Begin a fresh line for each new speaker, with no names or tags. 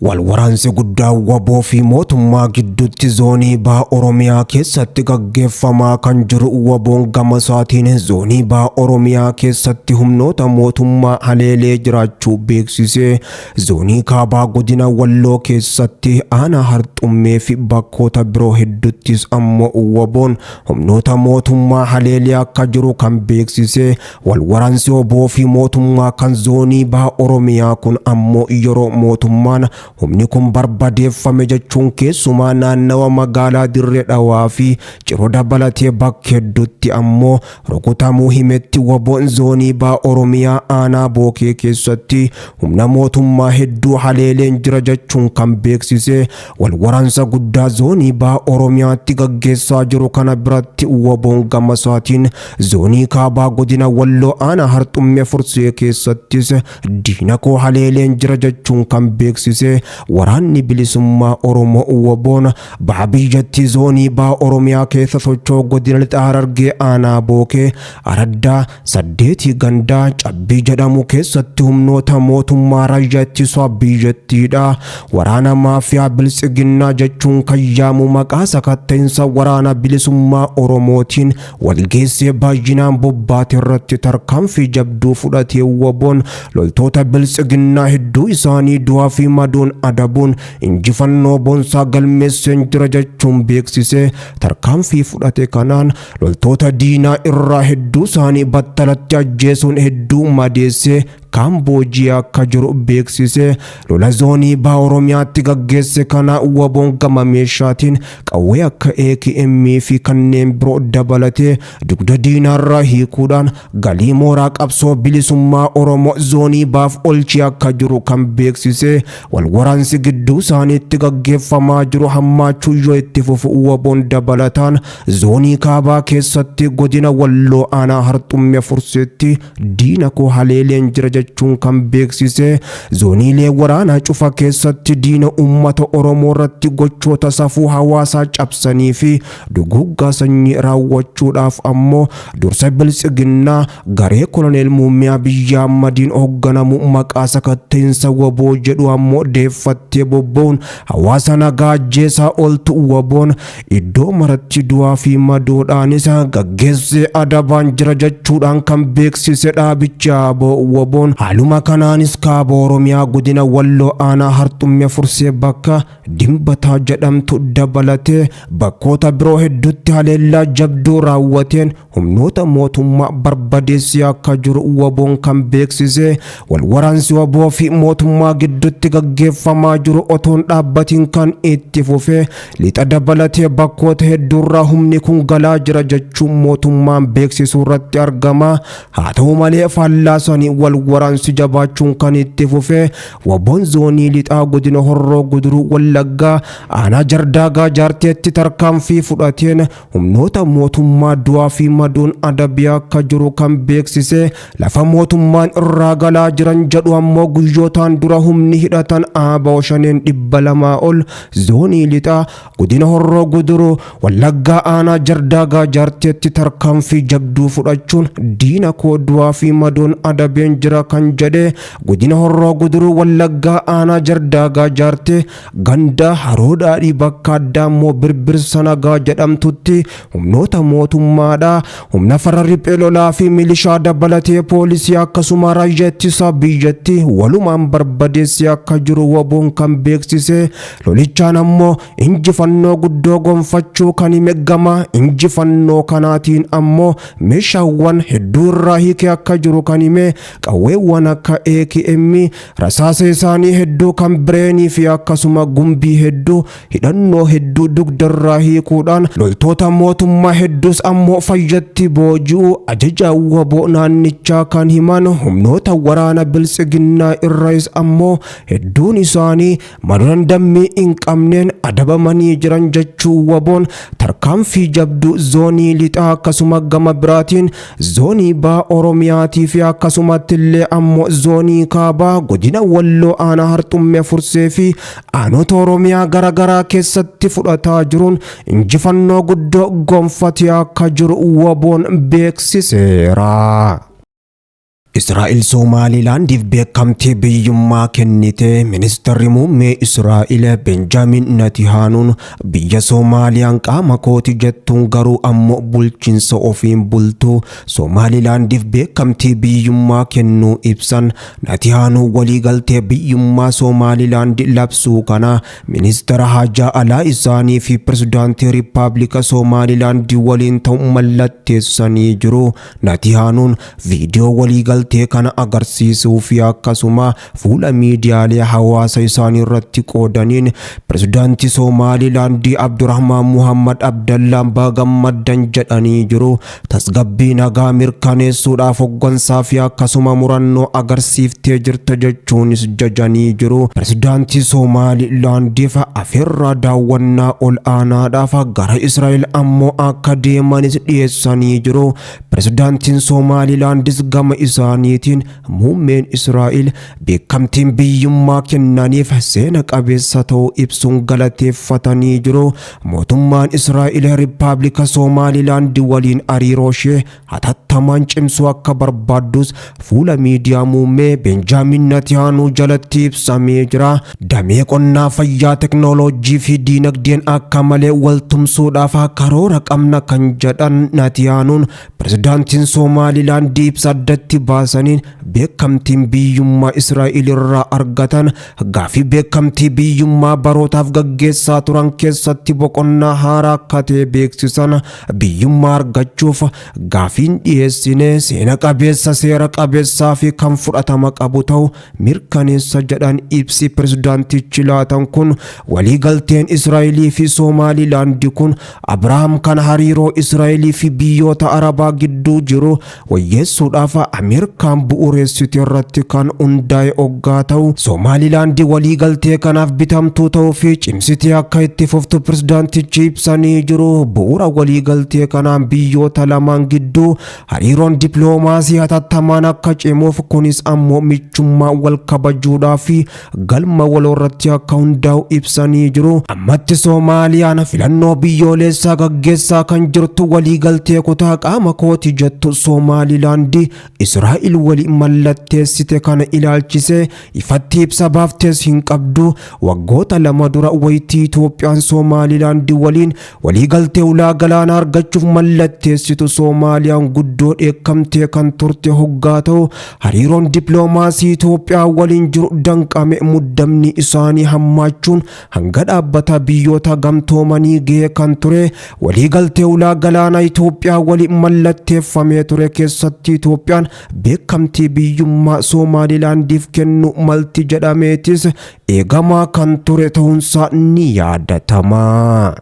Walwaraansi guddaa waboo fi mootummaa gidduutti zoonii baha Oromiyaa keessatti gaggeeffamaa kan jiru. Waboon gama isaatiin zoonii baha Oromiyaa keessatti humnoota mootummaa haleelee jiraachuu beeksisee zoonii kaabaa godina Walloo keessatti aanaa Harxummee fi bakkoota biroo hedduuttis ammoo waboon humnoota mootummaa haleelee akka jiru kan beeksisee walwaraansi waboo fi mootummaa kan zoonii baha Oromiyaa kun ammoo yeroo mootummaan humni kun barbadeeffame jechuun keessumaa naannawa magaalaa Dirree Dhawaa fi Ciroo dabalatee bakka hedduutti ammoo rukutamuu himetti. Waboon zoonii baha Oromiyaa aanaa Bookee keessatti humna mootummaa hedduu haleeleen jira jechuun kan beeksise walwaraansa guddaa zoonii baha Oromiyaatti gaggeessaa jiru kana biratti waboon gama isaatiin zoonii kaabaa godina Walloo aanaa Harxummee Fursee keessattis diina koo haleeleen jira jechuun kan beeksise. Waraanni bilisummaa Oromoo waboon baha biyyattii zoonii baha Oromiyaa keessa socho'u godina Lixa Harargee aanaa Bookee Araddaa Saddeetii Gandaa Cabbii jedhamu keessatti humnoota mootummaa raayyaa ittisa biyyattiidha. Waraana maafiyaa Biltsiginnaa jechuun kan yaamu maqaa sakatta'insa waraana bilisummaa Oromootiin walgeessee baay'inaan bobbaate irratti tarkaanfii jabduu fudhatee waboon loltoota Biltsiginnaa hedduu isaanii du'aa fi madoon adabuun injifannoo boonsaa galmeesseen jira jechuun beeksise. Tarkaanfii fudhate kanaan loltoota diinaa irraa hedduu isaanii battalatti ajjeesuun hedduu madeessee Kaamboojiyaa akka jiru beeksise. Lola zoonii baha Oromiyaatti gaggeesse kana waboon gama meeshaatiin qawwee akka AKM fi kanneen biroo dabalatee dugda diinaarraa hiikuudhaan galii mooraa qabsoo bilisummaa Oromoo zoonii bahaaf olchee akka jiru kan beeksise. Walwaraansi gidduu isaaniitti gaggeeffamaa jiru hammaachuu yoo itti fufu waboon dabalataan zoonii kaabaa keessatti godina Walloo aanaa Harxummee Furseetti diina koo haleeleen jira jechuun kan beeksise. Zooniilee waraanaa cufa keessatti diina uummata Oromoo irratti gochoota safuu hawaasaa cabsanii fi duguggaa sanyii raawwachuudhaaf ammoo dursa Biltsiginnaa garee Koloneel Muummee Abiyyi Ahmadiin hoogganamu maqaa sakatta'insa waboo jedhu ammoo deeffattee bobba'uun hawaasa nagaa ajjeesaa ooltu. Waboon iddoo maratti du'aa fi madoodhaanis gaggeessee adabaan jira jechuudhaan kan beeksise dhaabichi waboon. Haaluma kanaanis kaaba Oromiyaa godina Walloo aanaa Harxummee Fursee bakka Dimbataa jedhamtu dabalatee bakkoota biroo hedduutti haleellaa jabduu raawwateen humnoota mootummaa barbadeessee akka jiru waboon kan beeksise. Walwaraansi waboo fi mootummaa gidduutti gaggeeffamaa jiru otoon dhaabbatiin kan itti fufee lixa dabalatee bakkoota hedduurraa humni kun galaa jira jechuun mootummaan beeksisuu irratti argama. Haa ta'u malee faallaasanii walwaraansi jabaachuun kan itti fufee waboon zoonii lixaa godina Horroo Guduruu Wallaggaa aanaa Jardaagaa Jaarteetti tarkaanfii fudhateen humnoota mootummaa du'aa fi madoon adabee akka jiru kan beeksise. Lafa mootummaan irraa galaa jiran jedhu ammoo guyyootaan dura humni hidhatan ABO 200 ol zoonii lixaa godina Horroo Guduruu Wallaggaa aanaa Jardaagaa Jaarteetti tarkaanfii jabduu fudhachuun diina koo du'aa fi madoon adabeen jira kan jedhe. Godina Horroo Guduruu Wallaggaa aanaa Jardaagaa Jaartee ganda Haroodhaadhii bakka addaa ammoo Birbirsa Nagaa jedhamtutti humnoota mootummaadha. Humna farra riphee lolaa fi milishaa dabalatee poolisii akkasuma raayyaa ittisa biyyattii walumaan barbadeessee akka jiru waboon kan beeksise. Lolichaan ammoo injifannoo guddoo gonfachuu kan hime. Gama injifannoo kanaatiin ammoo meeshaawwan hedduu irraa hiikee akka jiru kan hime. Qawweewwan akka AKM rasaasa isaanii hedduu kan bireenii fi akkasuma gumbii hedduu hidhannoo hedduu dugdarraa hiikuudhaan loltoota mootummaa hedduus ammoo fayyatti booji'uu ajaja waboo naannichaa kan himan. Humnoota waraana Biltsiginnaa irraas ammoo hedduun isaanii madoon dammii hin qabneen adabamanii jiran jechuu waboon tarkaanfii jabduu zoonii lixaa akkasuma gama biraatiin zoonii baha Oromiyaatii fi akkasumatti illee ammoo zoonii kaabaa godina Walloo aanaa Harxummee Fursee fi aanota Oromiyaa garagaraa keessatti fudhataa jiruun injifannoo guddoo gonfatee akka jiru waboon beeksiseera. Israa'el Somaalilaandiif beekamtii biyyummaa kennite. Ministeerri muummee Israa'el Benjaamin Netanyaahuun biyya Soomaaliyaan qaama kooti jettuun garuu ammoo bulchiinsa ofiin bultu Somaalilaandiif beekamtii biyyummaa kennuu ibsan. Netanyaahuun waliigaltee biyyummaa Somaalilaand labsuu kana ministeera haajaa alaa isaanii fi pirezidaantii Rippaabilika Somaalilaand waliin ta'uun mallatteessanii jiru. Netanyaahuun viidiyoo waliigaltee kana agarsiisuu fi akkasuma fuula miidiyaalee hawaasa isaanii irratti qoodaniin pirezidaantii Somaalilaand Abdurrahmaan Muhammad Abdallaan bagammaddan jedhanii jiru. Tasgabbii nagaa mirkaneessuudhaaf hoggansaa fi akkasuma murannoo agarsiiftee jirta jechuunis jajanii jiru. Pirezidaantii Somaalilaandiif afeerraa daawwannaa ol aanaadhaaf gara Israa'el ammoo akka deemanis dhiyeessanii jiru. Pirezidaantiin Somaalilaandis gama isaaniitiin muummeen Israa'el beekamtiin biyyummaa kennaniif seena qabeessa ta'uu ibsuun galateeffatanii jiru. Mootummaan Israa'el Rippaabilika Somaalilaand waliin hariiroo ishee hatattamaan cimsuu akka barbaaddus fuula miidiyaa muummee Benjaamin Netanyaahuun jalatti ibsamee jira. Damee qonnaa, fayyaa, teknooloojii fi diinagdeen akka malee waltumsuudhaaf karoora qabna kan jedhan Netanyaahuun pirezidaantiin Somaalilaand ibsa addatti baasaniin beekamtiin biyyummaa Israa'el irraa argatan gaafii beekamtii biyyummaa barootaaf gaggeessaa turan keessatti boqonnaa haaraa akka ta'e beeksisan. Biyyummaa argachuuf gaafiin dhiyeessine seena qabeessa, seera qabeessaa fi kan fudhatama qabu ta'uu mirkaneessa jedhan ibsi pirezidaantichi laatan kun. Waliigalteen Israa'elii fi Somaalilaand kun Abrahaam kan hariiroo Israa'elii fi biyyoota Arabaa gidduu jiru wayyeessuudhaaf Ameerikaan bu'uureessite irratti kan hundaa'e hoggaa ta'u, Somaalilaand waliigaltee kanaaf bitamtuu ta'uu fi cimsitee akka itti fuftu pirezidaantichi ibsanii jiru. Bu'uura waliigaltee kanaan biyyoota lamaan gidduu hariiroon dippiloomaasii hatattamaan akka cimuuf, kunis ammoo michummaa wal kabajuudhaa fi galma waloorratti akka hundaa'u ibsanii jiru. Ammatti Soomaaliyaan filannoo biyyoolessaa gaggeessaa kan jirtu. Waliigaltee kutaa qaama kooti jettu Somaalilaand Israa'el waliin mallatteessite kana ilaalchisee ifatti ibsa baaftees hin qabdu. Waggoota lama dura wayitii Itoophiyaan Somaalilaand waliin waliigaltee ulaa galaanaa argachuuf mallatteessitu Soomaaliyaan guddoo dheekkamtee kan turte hoggaa ta'u, hariiroon dippiloomaasii Itoophiyaa waliin jiru danqame. Muddamni isaanii hammaachuun hanga dhaabbata biyyoota gamtoomanii ga'e kan ture. Waliigaltee ulaa galaanaa Itoophiyaa waliin mallatteeffamee ture keessatti Itoophiyaan beekamtii biyyummaa Somaalilaandiif kennu malti jedhameetis eegamaa kan ture ta'uunsaa ni yaadatama.